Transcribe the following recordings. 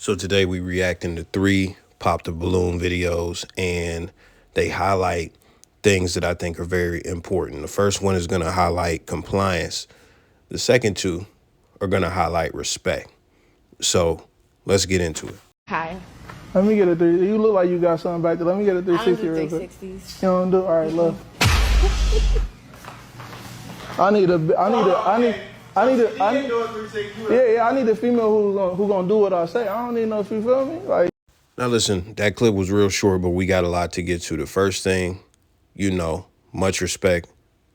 So today we reacting to three Pop the Balloon videos, and they highlight things that I think are very important. The first one is going to highlight compliance. The second two are going to highlight respect. So let's get into it. Hi. Let me get a three. You look like you got something back there. Let me get a I don't 360 do real quick. 360s. You don't do? All right, look. I need a female who gonna do what I say. I don't need no, you feel me? Like. Now listen, that clip was real short, but we got a lot to get to. The first thing, much respect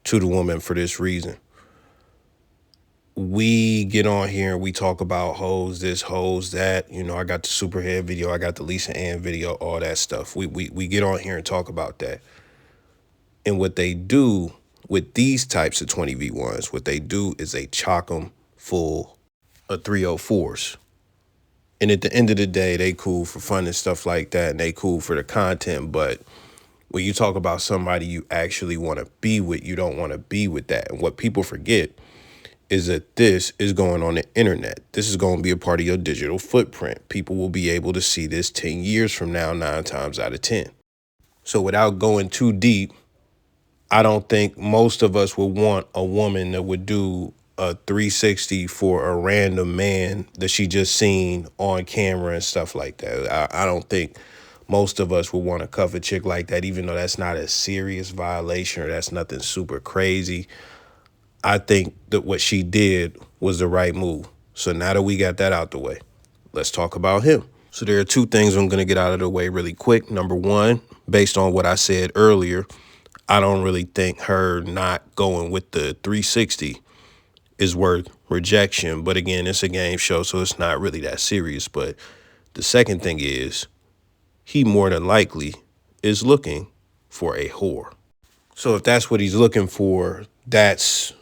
to the woman for this reason. We get on here and we talk about hoes this, hoes that. I got the Superhead video, I got the Lisa Ann video, all that stuff. We get on here and talk about that. And what they do with these types of 20v1s, what they do is they chock them full of 304s. And at the end of the day, they cool for fun and stuff like that, and they cool for the content. But when you talk about somebody you actually want to be with, you don't want to be with that. And what people forget is that this is going on the internet. This is going to be a part of your digital footprint. People will be able to see this 10 years from now, 9 times out of 10. So without going too deep, I don't think most of us would want a woman that would do a 360 for a random man that she just seen on camera and stuff like that. I don't think most of us would want to cuff a chick like that, even though that's not a serious violation or that's nothing super crazy. I think that what she did was the right move. So now that we got that out the way, let's talk about him. So there are two things I'm going to get out of the way really quick. Number one, based on what I said earlier, I don't really think her not going with the 360 is worth rejection. But again, it's a game show, so it's not really that serious. But the second thing is, he more than likely is looking for a whore. So if that's what he's looking for, that's,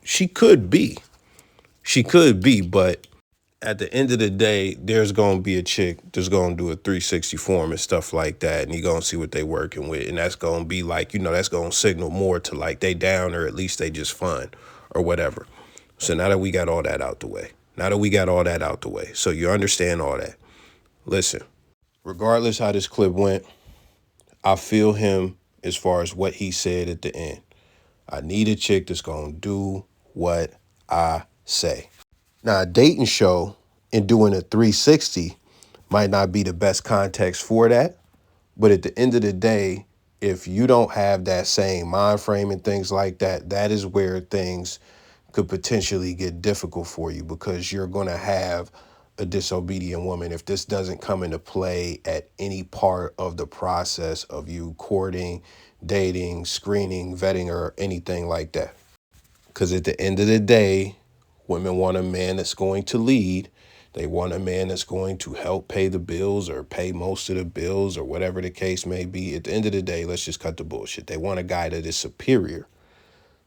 she could be. She could be, but at the end of the day, there's going to be a chick that's going to do a 360 form and stuff like that, and you're going to see what they working with, and that's going to be like, that's going to signal more to like they down or at least they just fun or whatever. So now that we got all that out the way, so you understand all that. Listen, regardless how this clip went, I feel him as far as what he said at the end. I need a chick that's going to do what I say. Now, a dating show and doing a 360 might not be the best context for that. But at the end of the day, if you don't have that same mind frame and things like that, that is where things could potentially get difficult for you, because you're going to have a disobedient woman if this doesn't come into play at any part of the process of you courting, dating, screening, vetting, or anything like that. Because at the end of the day, women want a man that's going to lead. They want a man that's going to help pay the bills or pay most of the bills or whatever the case may be. At the end of the day, let's just cut the bullshit. They want a guy that is superior.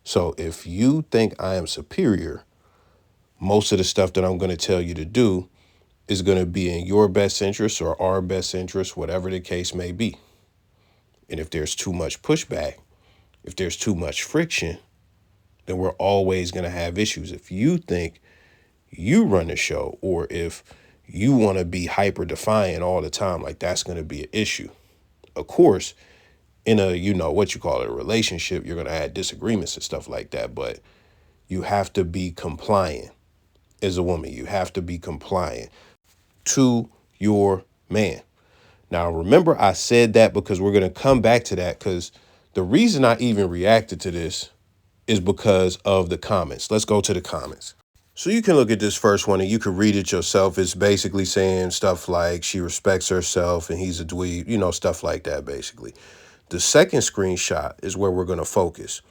So if you think I am superior, most of the stuff that I'm going to tell you to do is going to be in your best interest or our best interest, whatever the case may be. And if there's too much pushback, if there's too much friction, then we're always going to have issues. If you think you run the show, or if you want to be hyper defiant all the time, like that's going to be an issue. Of course, in a, a relationship, you're going to have disagreements and stuff like that, but you have to be compliant as a woman. You have to be compliant to your man. Now, remember, I said that because we're going to come back to that, because the reason I even reacted to this is because of the comments. Let's go to the comments. So you can look at this first one and you can read it yourself. It's basically saying stuff like she respects herself and he's a dweeb, stuff like that, basically. The second screenshot is where we're going to focus.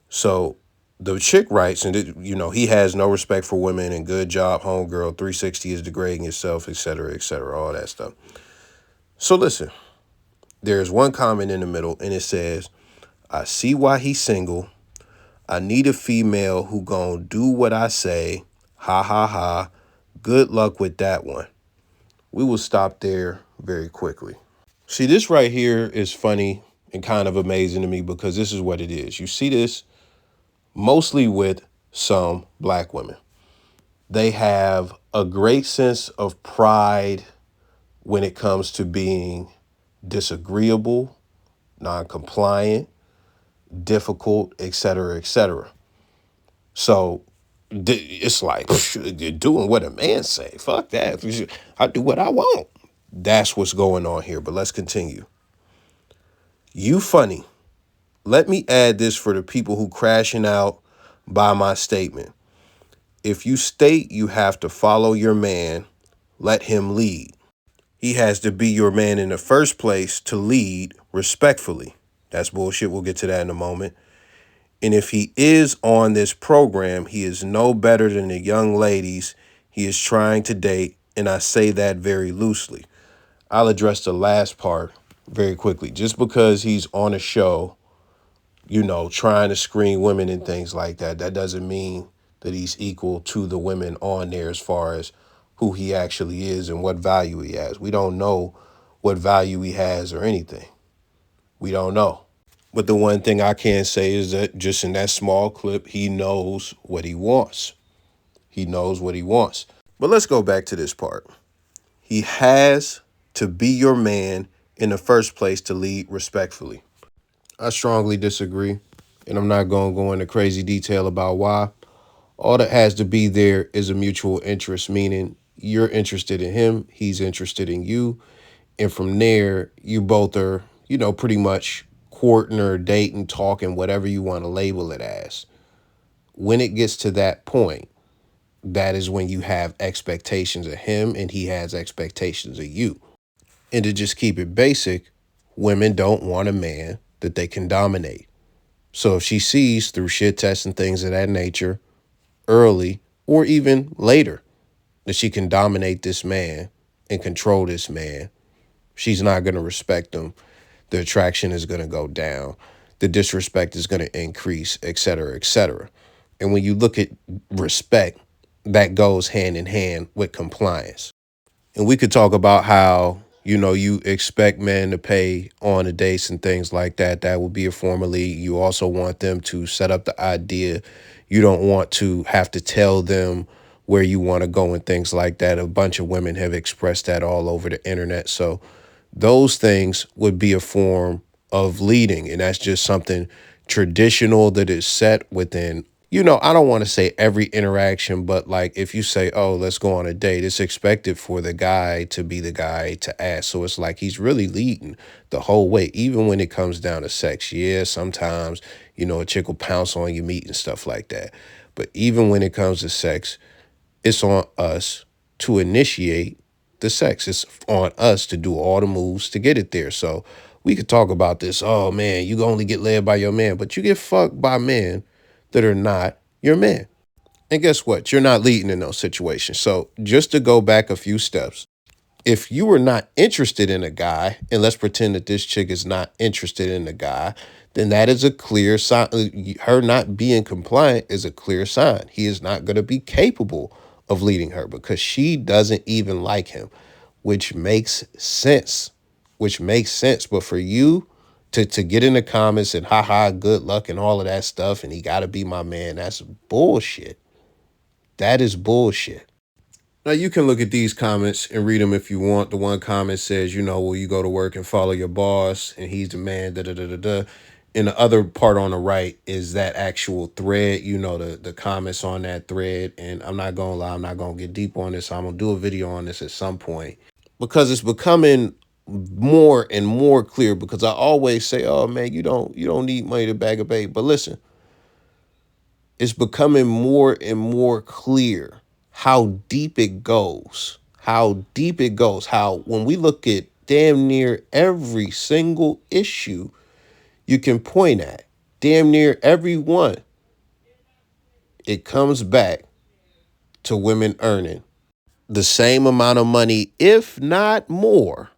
So the chick writes, and he has no respect for women and good job, homegirl, 360 is degrading yourself, etc., all that stuff. So listen, there's one comment in the middle and it says, I see why he's single. I need a female who gonna do what I say. Ha, ha, ha. Good luck with that one. We will stop there very quickly. See, this right here is funny and kind of amazing to me, because this is what it is. You see this mostly with some black women. They have a great sense of pride when it comes to being disagreeable, non-compliant, difficult, etc., etc. So it's like you're doing what a man say. Fuck that. I do what I want. That's what's going on here. But let's continue. You funny. Let me add this for the people who crashing out by my statement. If you state you have to follow your man, let him lead. He has to be your man in the first place to lead respectfully. That's bullshit. We'll get to that in a moment. And if he is on this program, he is no better than the young ladies he is trying to date. And I say that very loosely. I'll address the last part very quickly. Just because he's on a show, trying to screen women and things like that, that doesn't mean that he's equal to the women on there as far as who he actually is and what value he has. We don't know what value he has or anything. We don't know. But the one thing I can say is that just in that small clip, he knows what he wants. He knows what he wants. But let's go back to this part. He has to be your man in the first place to lead respectfully. I strongly disagree, and I'm not going to go into crazy detail about why. All that has to be there is a mutual interest, meaning you're interested in him, he's interested in you, and from there, you both are, pretty much courting or dating, talking, whatever you want to label it as. When it gets to that point, that is when you have expectations of him and he has expectations of you. And to just keep it basic, women don't want a man that they can dominate. So if she sees through shit tests and things of that nature early or even later that she can dominate this man and control this man, she's not going to respect him. The attraction is going to go down. The disrespect is going to increase, et cetera, et cetera. And when you look at respect, that goes hand in hand with compliance. And we could talk about how, you expect men to pay on the dates and things like that. That would be a form of lead. You also want them to set up the idea. You don't want to have to tell them where you want to go and things like that. A bunch of women have expressed that all over the internet. So those things would be a form of leading. And that's just something traditional that is set within, I don't want to say every interaction, but like if you say, oh, let's go on a date, it's expected for the guy to be the guy to ask. So it's like he's really leading the whole way, even when it comes down to sex. Yeah, sometimes, a chick will pounce on your meat and stuff like that. But even when it comes to sex, it's on us to initiate the sex. It's on us to do all the moves to get it there. So we could talk about this. Oh, man, you only get led by your man, but you get fucked by men that are not your man. And guess what? You're not leading in those situations. So just to go back a few steps, if you are not interested in a guy, and let's pretend that this chick is not interested in the guy, then that is a clear sign. Her not being compliant is a clear sign. He is not going to be capable of leading her because she doesn't even like him, which makes sense. But for you to get in the comments and haha, good luck and all of that stuff, and he got to be my man, that's bullshit. That is bullshit. Now, you can look at these comments and read them if you want. The one comment says, will you go to work and follow your boss? And he's the man, da da da da da. And the other part on the right is that actual thread, the comments on that thread. And I'm not going to lie, I'm not going to get deep on this. I'm going to do a video on this at some point because it's becoming more and more clear, because I always say, oh, man, you don't need money to bag a babe. But listen, it's becoming more and more clear how deep it goes, how when we look at damn near every single issue you can point at, damn near every one, it comes back to women earning the same amount of money, if not more,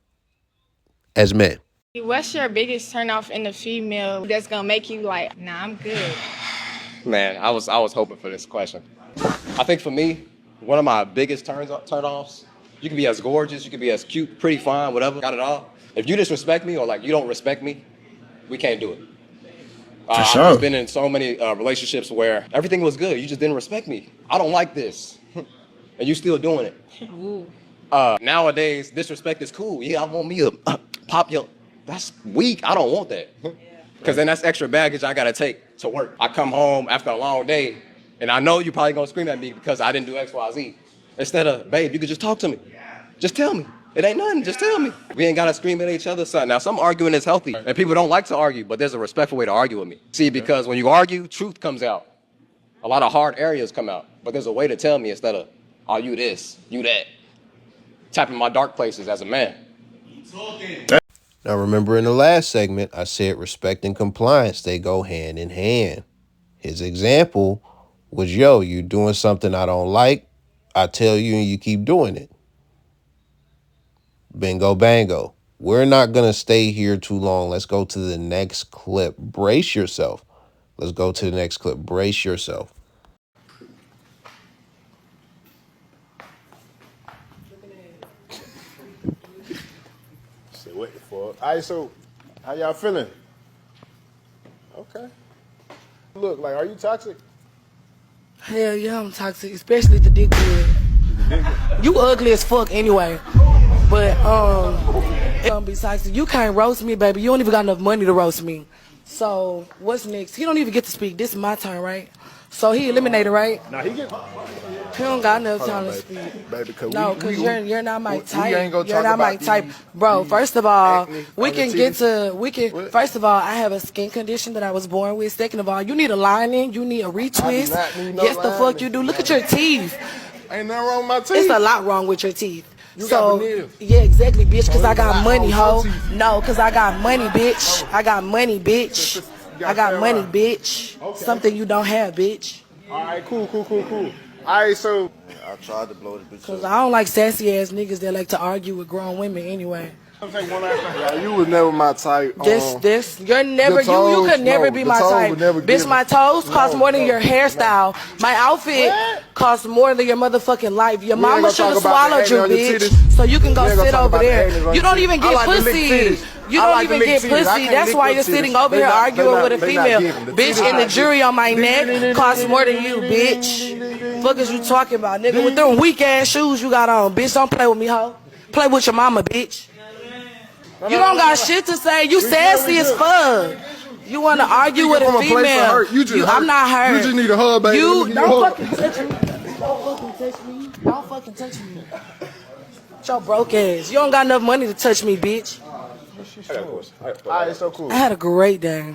as men. What's your biggest turnoff in a female that's gonna make you like, nah, I'm good? Man, I was hoping for this question. I think for me, one of my biggest turn-offs, you can be as gorgeous, you can be as cute, pretty, fine, whatever, got it all. If you disrespect me or like you don't respect me, we can't do it. For I've sure. just been in so many relationships where everything was good, you just didn't respect me. I don't like this. and you still doing it. Ooh. Nowadays, disrespect is cool. Yeah, I want me to pop your. That's weak. I don't want that. Because then that's extra baggage I gotta take to work. I come home after a long day, and I know you're probably gonna scream at me because I didn't do X, Y, Z. Instead of, babe, you could just talk to me. Just tell me. It ain't nothing. Just tell me. We ain't gotta scream at each other, son. Now, some arguing is healthy, and people don't like to argue, but there's a respectful way to argue with me. See, because when you argue, truth comes out. A lot of hard areas come out, but there's a way to tell me instead of, oh, you this, you that. Tapping my dark places as a man. Now, remember in the last segment, I said respect and compliance, they go hand in hand. His example was, yo, you doing something I don't like, I tell you and you keep doing it. Bingo bango. We're not going to stay here too long. Let's go to the next clip. Brace yourself. Let's go to the next clip. Brace yourself. Say what the fuck? All right, so how y'all feeling? Okay. Look, like, are you toxic? Hell yeah, I'm toxic, especially the dick good. You ugly as fuck anyway. But it's gonna be toxic. You can't roast me, baby. You don't even got enough money to roast me. So what's next? He don't even get to speak. This is my turn, right? So he eliminated, right? Nah, he get. He don't got enough time to speak. Baby, No, because you're not my type. ain't gonna You're talk not my about type. these- Bro, these first of all, acne we on can your get titties. to, What? first of all, I have a skin condition that I was born with. Second of all, you need a lining, you need a retwist. not need no Yes, the fuck lining. you do. Look at your teeth. Ain't nothing wrong with my teeth. It's a lot wrong with your teeth. You So, got veneers. yeah, exactly, bitch, because I there's a got lot money, wrong ho. with your teeth. No, because I got money, bitch. I got money, bitch. You I got that money, right. bitch. Okay. Something you don't have, bitch. All right, cool. All right, so I tried to blow the bitch Because up. I don't like sassy ass niggas that like to argue with grown women anyway. I'm saying one last thing. Yeah, you was never my type. You're never, the you toes, could never no, be the my toes type. would never Bitch, give my it. toes cost No, more than no, your hairstyle. My outfit What? costs more than your motherfucking life. Your We ain't mama gonna should have talk about swallowed the you, acne on your bitch. titties. So you can We go ain't gonna sit talk over about the there. acne on You your don't titties. even I get like to lick pussy. titties. You I don't like to even lick get titties. I pussy. can't That's lick why your you're titties. sitting over They here not- arguing they with a not- they not female. giving. The Bitch, titties and the not jury on my giving. neck costs more than you, bitch. Fuck is you talking about, nigga? With them weak ass shoes you got on, bitch. Don't play with me, hoe. Play with your mama, bitch. You don't got shit to say. You sassy as fuck. You want to argue with a from a place of female. hurt. You just hurt. I'm not hurt. You just need a hug, baby. Let me You give you a don't hug. fucking touch me. Don't fucking touch me. Don't fucking touch me. With your broke ass. You don't got enough money to touch me, bitch. I got a question. All right, so cool. I had a great day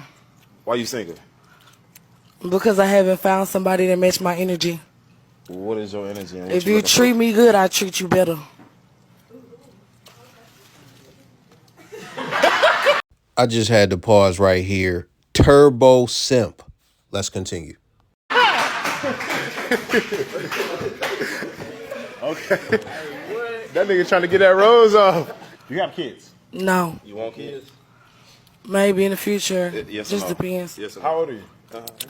Why you single? because I haven't found somebody that match my energy. What is your energy? And what If you looking treat me good, I treat you better. I just had to pause right here. Turbo simp. Let's continue. That nigga trying to get that rose off. You got kids? No, You want kids? maybe in the future. Yes or Just no? depends. Yes or no? How old are you?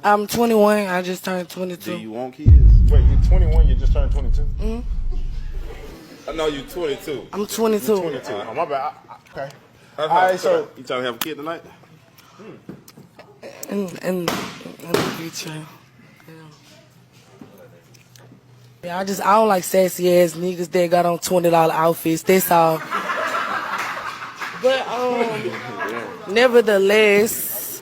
I'm 21. I just turned Do 22. you want kids? Wait, you're 21. You just turned 22. I know you 22. I'm 22. 22. Oh, my bad. Okay. All right, so- you trying to have a kid tonight? In the future. Yeah, I don't like sassy ass niggas that got on $20 outfits. That's all. But nevertheless,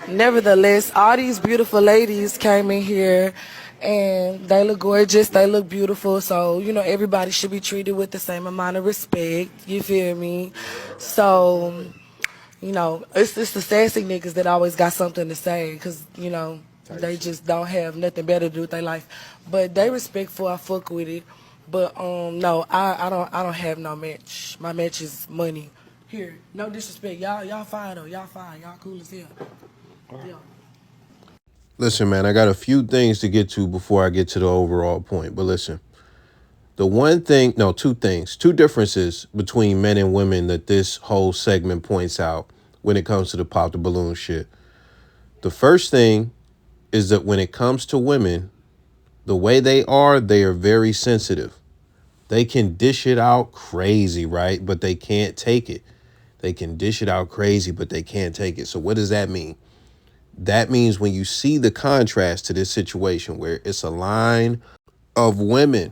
all these beautiful ladies came in here and they look gorgeous, they look beautiful. So, you know, everybody should be treated with the same amount of respect. You feel me? So, you know, it's the sassy niggas that always got something to say because, you know, they just don't have nothing better to do with their life. But they respectful, I fuck with it. But no, I don't have no match. My match is money. Here, no disrespect. Y'all fine though. Y'all fine. Y'all cool as hell. Yeah. Listen, man, I got a few things to get to before I get to the overall point. But listen, two differences between men and women that this whole segment points out when it comes to the pop the balloon shit. The first thing is that when it comes to women, the way they are very sensitive. They can dish it out crazy, right? But they can't take it. They can dish it out crazy, but they can't take it. So what does that mean? That means when you see the contrast to this situation where it's a line of women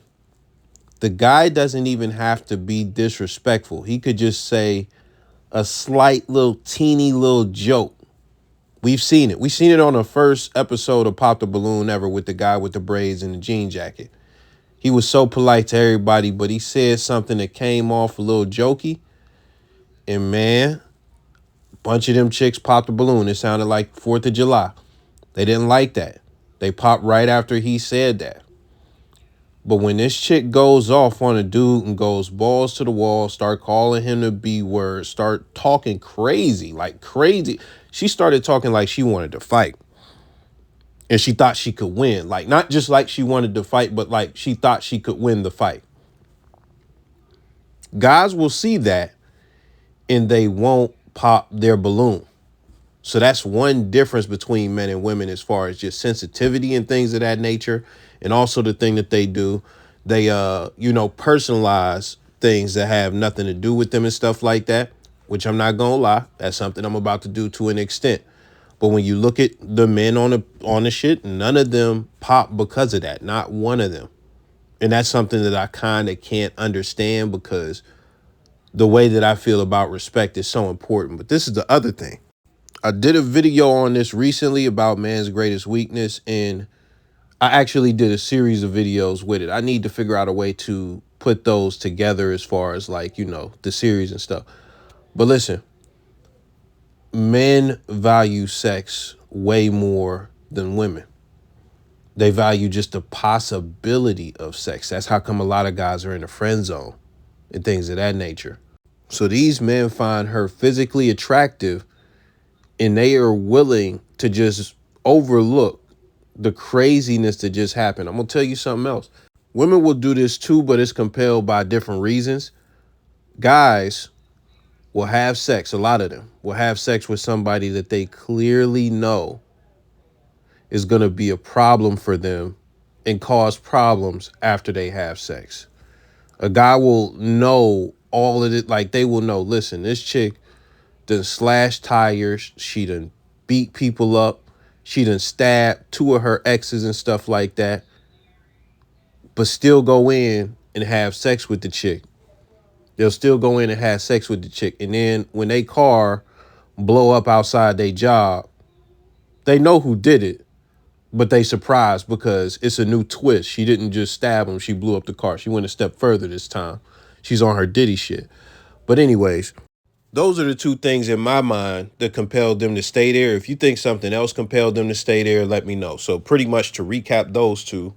The guy doesn't even have to be disrespectful. He could just say a slight little teeny little joke. We've seen it. We've seen it on the first episode of Pop the Balloon ever with the guy with the braids and the jean jacket. He was so polite to everybody, but he said something that came off a little jokey. And man, a bunch of them chicks popped the balloon. It sounded like 4th of July. They didn't like that. They popped right after he said that. But when this chick goes off on a dude and goes balls to the wall, start calling him the B word, start talking crazy, like crazy. She started talking like she wanted to fight. And she thought she could win. Like, not just like she wanted to fight, but like she thought she could win the fight. Guys will see that and they won't pop their balloon. So that's one difference between men and women as far as just sensitivity and things of that nature. And also the thing that they do, they, personalize things that have nothing to do with them and stuff like that, which I'm not going to lie. That's something I'm about to do to an extent. But when you look at the men on the shit, none of them pop because of that. Not one of them. And that's something that I kind of can't understand because the way that I feel about respect is so important. But this is the other thing. I did a video on this recently about man's greatest weakness, and I actually did a series of videos with it. I need to figure out a way to put those together as far as the series and stuff. But listen, men value sex way more than women. They value just the possibility of sex. That's how come a lot of guys are in the friend zone and things of that nature. So these men find her physically attractive and they are willing to just overlook the craziness that just happened. I'm going to tell you something else. Women will do this too, but it's compelled by different reasons. Guys will have sex, a lot of them will have sex with somebody that they clearly know is going to be a problem for them and cause problems after they have sex. A guy will know all of it. Like, they will know, listen, this chick done slashed tires. She done beat people up. She done stabbed 2 of her exes and stuff like that. But still go in and have sex with the chick. They'll still go in and have sex with the chick. And then when they car blow up outside their job, they know who did it. But they surprised because it's a new twist. She didn't just stab him. She blew up the car. She went a step further this time. She's on her Diddy shit. But anyways, those are the 2 things in my mind that compelled them to stay there. If you think something else compelled them to stay there, let me know. So pretty much to recap those 2,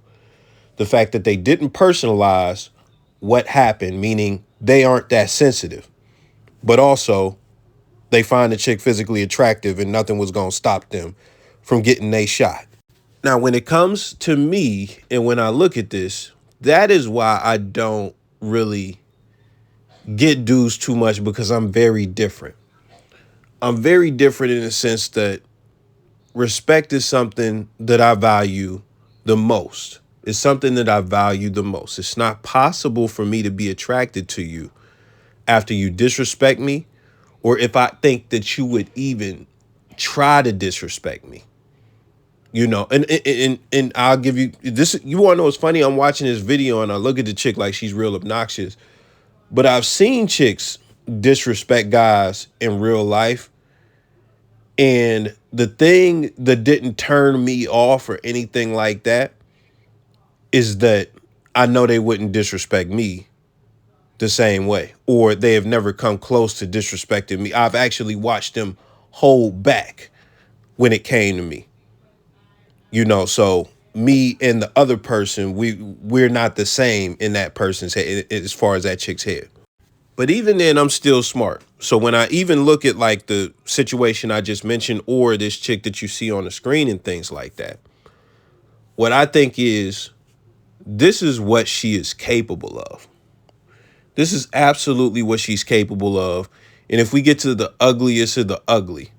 the fact that they didn't personalize what happened, meaning they aren't that sensitive, but also they find the chick physically attractive and nothing was going to stop them from getting they shot. Now, when it comes to me and when I look at this, that is why I don't really get dudes too much, because I'm very different. I'm very different in the sense that respect is something that I value the most. It's something that I value the most. It's not possible for me to be attracted to you after you disrespect me, or if I think that you would even try to disrespect me. And I'll give you this. You want to know what's funny? I'm watching this video and I look at the chick like she's real obnoxious. But I've seen chicks disrespect guys in real life. And the thing that didn't turn me off or anything like that is that I know they wouldn't disrespect me the same way, or they have never come close to disrespecting me. I've actually watched them hold back when it came to me. So me and the other person, we're not the same in that person's head as far as that chick's head. But even then, I'm still smart. So when I even look at like the situation I just mentioned, or this chick that you see on the screen and things like that, what I think is, this is what she is capable of. This is absolutely what she's capable of. And if we get to the ugliest of the ugly,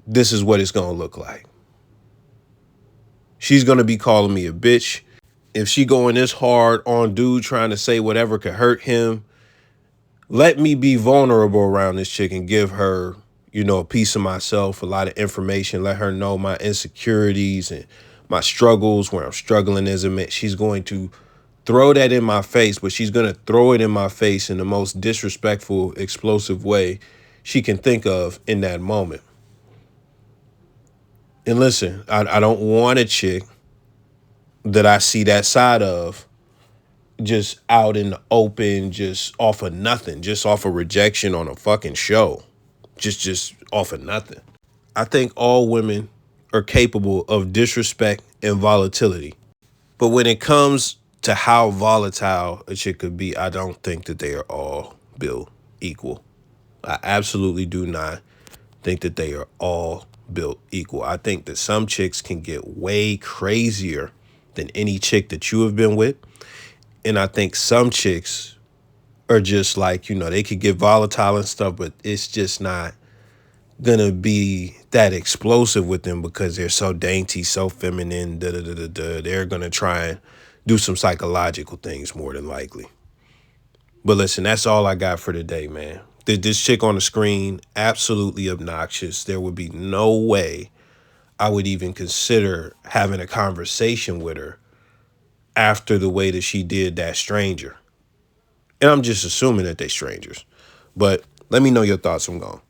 this is what it's going to look like. She's going to be calling me a bitch. If she going this hard on dude trying to say whatever could hurt him, let me be vulnerable around this chick and give her, a piece of myself, a lot of information, let her know my insecurities and my struggles, where I'm struggling as a man. She's going to throw that in my face, but she's going to throw it in my face in the most disrespectful, explosive way she can think of in that moment. And listen, I don't want a chick that I see that side of just out in the open, just off of nothing, just off of rejection on a fucking show, just off of nothing. I think all women are capable of disrespect and volatility. But when it comes to how volatile a chick could be, I don't think that they are all built equal. I absolutely do not think that they are all built equal. I think that some chicks can get way crazier than any chick that you have been with. And I think some chicks are just like, they could get volatile and stuff, but it's just not gonna be that explosive with them because they're so dainty, so feminine, They're gonna try and do some psychological things more than likely. But listen, that's all I got for today, man. This chick on the screen, absolutely obnoxious. There would be no way I would even consider having a conversation with her after the way that she did that stranger. And I'm just assuming that they're strangers. But let me know your thoughts. I'm gone.